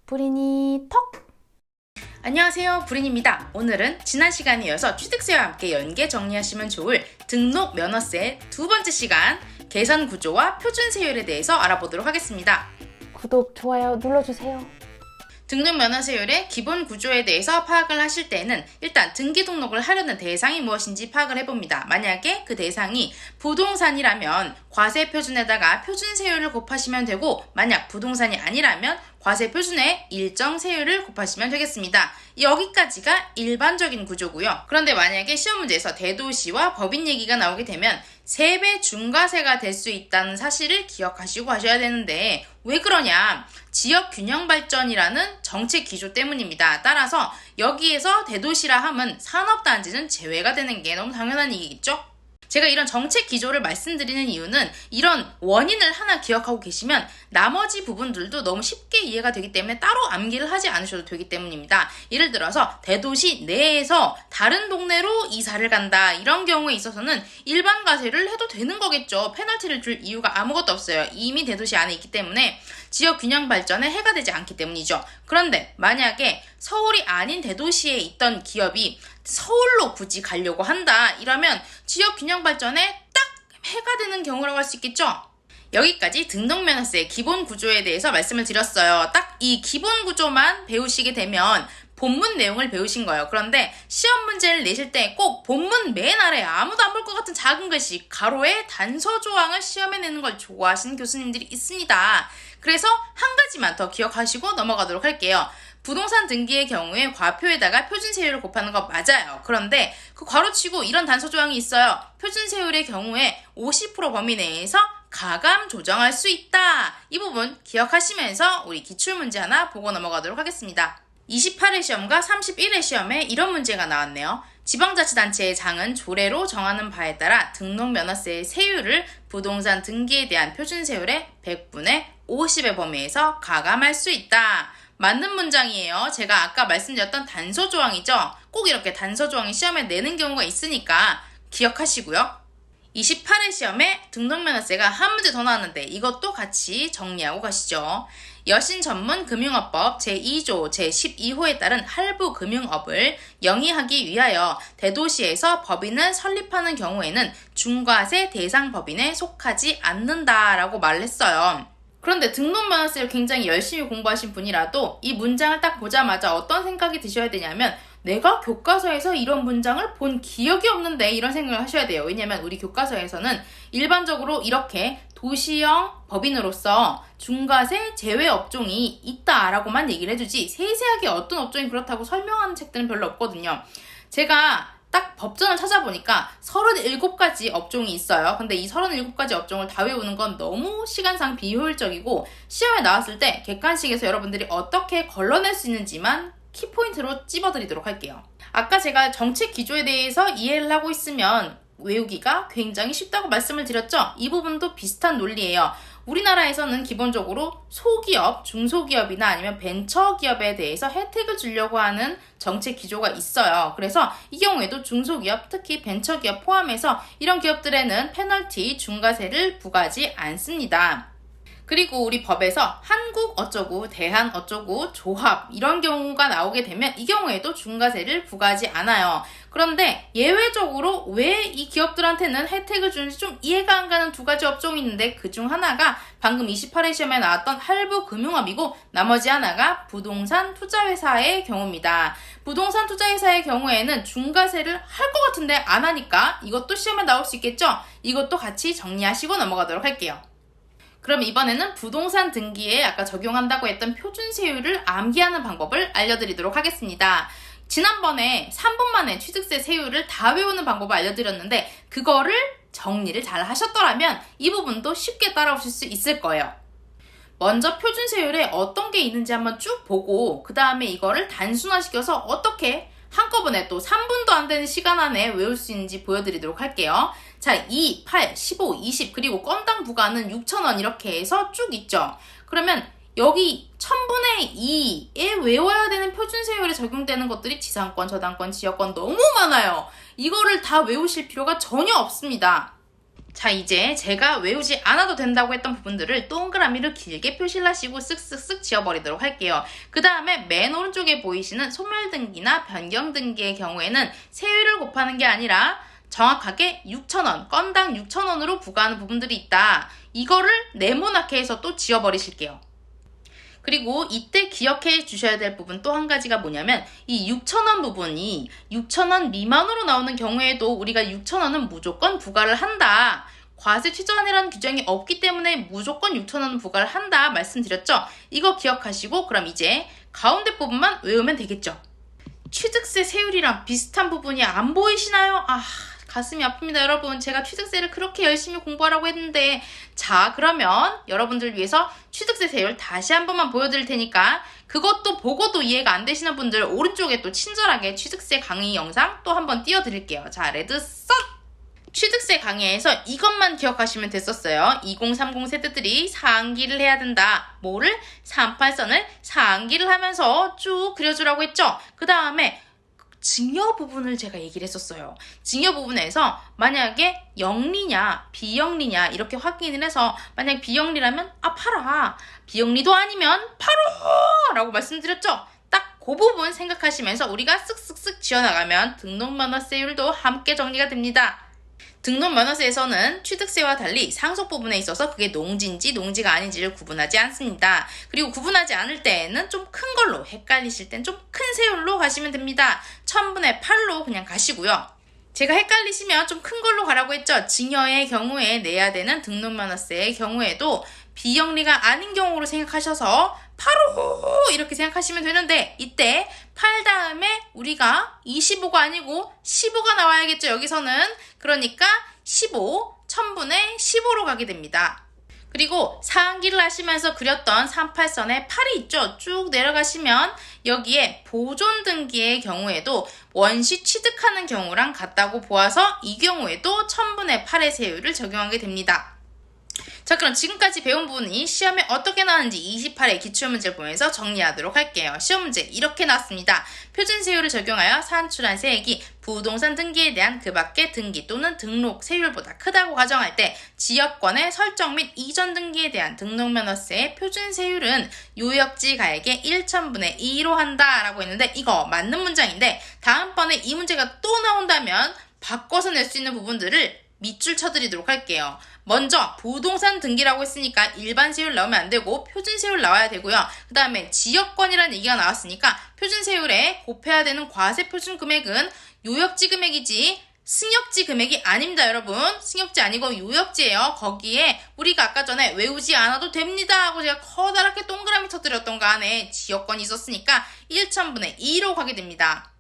브리니 턱! 안녕하세요, 브린입니다. 오늘은 지난 시간에 이어서 취득세와 함께 연계 정리하시면 좋을 등록 면허세 두 번째 시간 계산 구조와 표준 세율에 대해서 알아보도록 하겠습니다. 구독, 좋아요 눌러주세요. 등록 면허세율의 기본 구조에 대해서 파악을 하실 때는 일단 등기 등록을 하려는 대상이 무엇인지 파악을 해봅니다. 만약에 그 대상이 부동산이라면 과세 표준에다가 표준 세율을 곱하시면 되고, 만약 부동산이 아니라면 과세 표준에 일정 세율을 곱하시면 되겠습니다. 여기까지가 일반적인 구조고요. 그런데 만약에 시험 문제에서 대도시와 법인 얘기가 나오게 되면 3배 중과세가 될 수 있다는 사실을 기억하시고 가셔야 되는데, 왜 그러냐? 지역균형발전이라는 정책 기조 때문입니다. 따라서 여기에서 대도시라 함은 산업단지는 제외가 되는 게 너무 당연한 얘기겠죠? 제가 이런 정책 기조를 말씀드리는 이유는 이런 원인을 하나 기억하고 계시면 나머지 부분들도 너무 쉽게 이해가 되기 때문에 따로 암기를 하지 않으셔도 되기 때문입니다. 예를 들어서 대도시 내에서 다른 동네로 이사를 간다, 이런 경우에 있어서는 일반 과세를 해도 되는 거겠죠. 페널티를 줄 이유가 아무것도 없어요. 이미 대도시 안에 있기 때문에 지역 균형 발전에 해가 되지 않기 때문이죠. 그런데 만약에 서울이 아닌 대도시에 있던 기업이 서울로 굳이 가려고 한다, 이러면 지역 균형 발전에 딱 해가 되는 경우라고 할 수 있겠죠. 여기까지 등록면허세 기본 구조에 대해서 말씀을 드렸어요. 딱 이 기본 구조만 배우시게 되면 본문 내용을 배우신 거예요. 그런데 시험 문제를 내실 때 꼭 본문 맨 아래 아무도 안 볼 것 같은 작은 글씨 가로에 단서 조항을 시험에 내는 걸 좋아하시는 교수님들이 있습니다. 그래서 한 가지만 더 기억하시고 넘어가도록 할게요. 부동산 등기의 경우에 과표에다가 표준세율을 곱하는 거 맞아요. 그런데 그 괄호치고 이런 단서 조항이 있어요. 표준세율의 경우에 50% 범위 내에서 가감 조정할 수 있다. 이 부분 기억하시면서 우리 기출문제 하나 보고 넘어가도록 하겠습니다. 28회 시험과 31회 시험에 이런 문제가 나왔네요. 지방자치단체의 장은 조례로 정하는 바에 따라 등록면허세의 세율을 부동산 등기에 대한 표준세율의 100분의 50의 범위에서 가감할 수 있다. 맞는 문장이에요. 제가 아까 말씀드렸던 단서 조항이죠. 꼭 이렇게 단서 조항이 시험에 내는 경우가 있으니까 기억하시고요. 28회 시험에 등록면허세가 한 문제 더 나왔는데 이것도 같이 정리하고 가시죠. 여신전문금융업법 제2조 제12호에 따른 할부금융업을 영위하기 위하여 대도시에서 법인을 설립하는 경우에는 중과세 대상 법인에 속하지 않는다라고 말을 했어요. 그런데 등록면허세를 굉장히 열심히 공부하신 분이라도 이 문장을 딱 보자마자 어떤 생각이 드셔야 되냐면, 내가 교과서에서 이런 문장을 본 기억이 없는데, 이런 생각을 하셔야 돼요. 왜냐면 우리 교과서에서는 일반적으로 이렇게 도시형 법인으로서 중과세 제외 업종이 있다라고만 얘기를 해주지 세세하게 어떤 업종이 그렇다고 설명하는 책들은 별로 없거든요. 제가 딱 법전을 찾아보니까 37가지 업종이 있어요. 근데 이 37가지 업종을 다 외우는 건 너무 시간상 비효율적이고, 시험에 나왔을 때 객관식에서 여러분들이 어떻게 걸러낼 수 있는지만 키포인트로 찝어드리도록 할게요. 아까 제가 정책 기조에 대해서 이해를 하고 있으면 외우기가 굉장히 쉽다고 말씀을 드렸죠? 이 부분도 비슷한 논리예요. 우리나라에서는 기본적으로 소기업, 중소기업이나 아니면 벤처기업에 대해서 혜택을 주려고 하는 정책 기조가 있어요. 그래서 이 경우에도 중소기업, 특히 벤처기업 포함해서 이런 기업들에는 페널티, 중과세를 부과하지 않습니다. 그리고 우리 법에서 한국 어쩌고, 대한 어쩌고, 조합 이런 경우가 나오게 되면 이 경우에도 중과세를 부과하지 않아요. 그런데 예외적으로 왜 이 기업들한테는 혜택을 주는지 좀 이해가 안 가는 두 가지 업종이 있는데, 그중 하나가 방금 28회 시험에 나왔던 할부금융업이고, 나머지 하나가 부동산 투자회사의 경우입니다. 부동산 투자회사의 경우에는 중과세를 할 것 같은데 안 하니까 이것도 시험에 나올 수 있겠죠? 이것도 같이 정리하시고 넘어가도록 할게요. 그럼 이번에는 부동산 등기에 아까 적용한다고 했던 표준세율을 암기하는 방법을 알려드리도록 하겠습니다. 지난번에 3분 만에 취득세 세율을 다 외우는 방법을 알려드렸는데, 그거를 정리를 잘 하셨더라면 이 부분도 쉽게 따라오실 수 있을 거예요. 먼저 표준세율에 어떤 게 있는지 한번 쭉 보고, 그 다음에 이거를 단순화시켜서 어떻게 한꺼번에 또 3분도 안 되는 시간 안에 외울 수 있는지 보여드리도록 할게요. 자, 2, 8, 15, 20 그리고 건당 부과는 6,000원 이렇게 해서 쭉 있죠. 그러면 여기 1000분의 2에 외워야 되는 표준세율에 적용되는 것들이 지상권, 저당권, 지역권 너무 많아요. 이거를 다 외우실 필요가 전혀 없습니다. 자, 이제 제가 외우지 않아도 된다고 했던 부분들을 동그라미를 길게 표시를 하시고 쓱쓱쓱 지워버리도록 할게요. 그 다음에 맨 오른쪽에 보이시는 소멸등기나 변경등기의 경우에는 세율을 곱하는 게 아니라 정확하게 6,000원, 건당 6,000원으로 부과하는 부분들이 있다. 이거를 네모나게 해서 또 지워버리실게요. 그리고 이때 기억해 주셔야 될 부분 또 한 가지가 뭐냐면 이 6,000원 부분이 6,000원 미만으로 나오는 경우에도 우리가 6,000원은 무조건 부과를 한다. 과세 최저한이라는 규정이 없기 때문에 무조건 6,000원은 부과를 한다 말씀드렸죠? 이거 기억하시고 그럼 이제 가운데 부분만 외우면 되겠죠? 취득세 세율이랑 비슷한 부분이 안 보이시나요? 가슴이 아픕니다, 여러분. 제가 취득세를 그렇게 열심히 공부하라고 했는데. 자, 그러면 여러분들 위해서 취득세 세율 다시 한 번만 보여드릴 테니까 그것도 보고도 이해가 안 되시는 분들 오른쪽에 또 친절하게 취득세 강의 영상 또 한 번 띄워드릴게요. 자, 레드 썬! 취득세 강의에서 이것만 기억하시면 됐었어요. 2030 세대들이 상기를 해야 된다. 뭐를? 38선을 상기를 하면서 쭉 그려주라고 했죠. 그 다음에 증여 부분을 제가 얘기를 했었어요. 증여 부분에서 만약에 영리냐 비영리냐 이렇게 확인을 해서 만약 비영리라면 팔아. 비영리도 아니면 팔어! 라고 말씀드렸죠. 딱 그 부분 생각하시면서 우리가 쓱쓱쓱 지어나가면 등록면허세율도 함께 정리가 됩니다. 등록면허세에서는 취득세와 달리 상속 부분에 있어서 그게 농지인지 농지가 아닌지를 구분하지 않습니다. 그리고 구분하지 않을 때에는 좀 큰 걸로, 헷갈리실 땐 좀 큰 세율로 가시면 됩니다. 1000분의 8로 그냥 가시고요. 제가 헷갈리시면 좀 큰 걸로 가라고 했죠. 증여의 경우에 내야 되는 등록면허세의 경우에도 비영리가 아닌 경우로 생각하셔서 바로 이렇게 생각하시면 되는데 이때 8 다음에 우리가 25가 아니고 15가 나와야겠죠. 여기서는. 그러니까 15, 1000분의 15로 가게 됩니다. 그리고 상기를 하시면서 그렸던 38선에 8이 있죠. 쭉 내려가시면 여기에 보존등기의 경우에도 원시 취득하는 경우랑 같다고 보아서 이 경우에도 1000분의 8의 세율을 적용하게 됩니다. 자, 그럼 지금까지 배운 부분이 시험에 어떻게 나왔는지 28회 기출문제를 보면서 정리하도록 할게요. 시험 문제 이렇게 나왔습니다. 표준세율을 적용하여 산출한 세액이 부동산 등기에 대한 그 밖의 등기 또는 등록 세율보다 크다고 가정할 때 지역권의 설정 및 이전 등기에 대한 등록면허세의 표준세율은 요역지 가액의 1000분의 2로 한다라고 했는데 이거 맞는 문장인데 다음번에 이 문제가 또 나온다면 바꿔서 낼 수 있는 부분들을 밑줄 쳐드리도록 할게요. 먼저 부동산 등기라고 했으니까 일반 세율 나오면 안 되고 표준 세율 나와야 되고요. 그 다음에 지역권이라는 얘기가 나왔으니까 표준 세율에 곱해야 되는 과세 표준 금액은 요역지 금액이지 승역지 금액이 아닙니다, 여러분. 승역지 아니고 요역지예요. 거기에 우리가 아까 전에 외우지 않아도 됩니다 하고 제가 커다랗게 동그라미 쳐드렸던 거 안에 지역권이 있었으니까 1000분의 2로 가게 됩니다.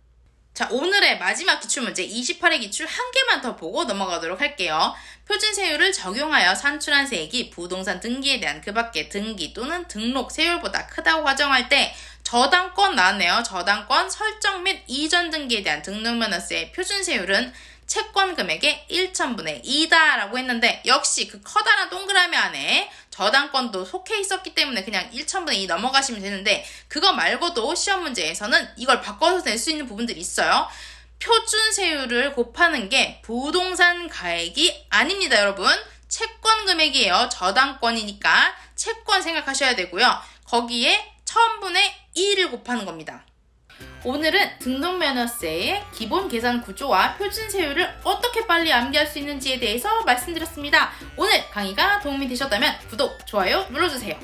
자, 오늘의 마지막 기출문제 28회 기출 한 개만 더 보고 넘어가도록 할게요. 표준세율을 적용하여 산출한 세액이 부동산 등기에 대한 그 밖의 등기 또는 등록 세율보다 크다고 가정할 때 저당권 나왔네요. 저당권 설정 및 이전 등기에 대한 등록면허세의 표준세율은 채권 금액의 1000분의 2다 라고 했는데 역시 그 커다란 동그라미 안에 저당권도 속해 있었기 때문에 그냥 1000분의 2 넘어가시면 되는데 그거 말고도 시험 문제에서는 이걸 바꿔서 낼 수 있는 부분들이 있어요. 표준세율을 곱하는 게 부동산 가액이 아닙니다, 여러분. 채권 금액이에요. 저당권이니까 채권 생각하셔야 되고요. 거기에 1000분의 2를 곱하는 겁니다. 오늘은 등록면허세의 기본 계산 구조와 표준세율을 어떻게 빨리 암기할 수 있는지에 대해서 말씀드렸습니다. 오늘 강의가 도움이 되셨다면 구독, 좋아요 눌러주세요.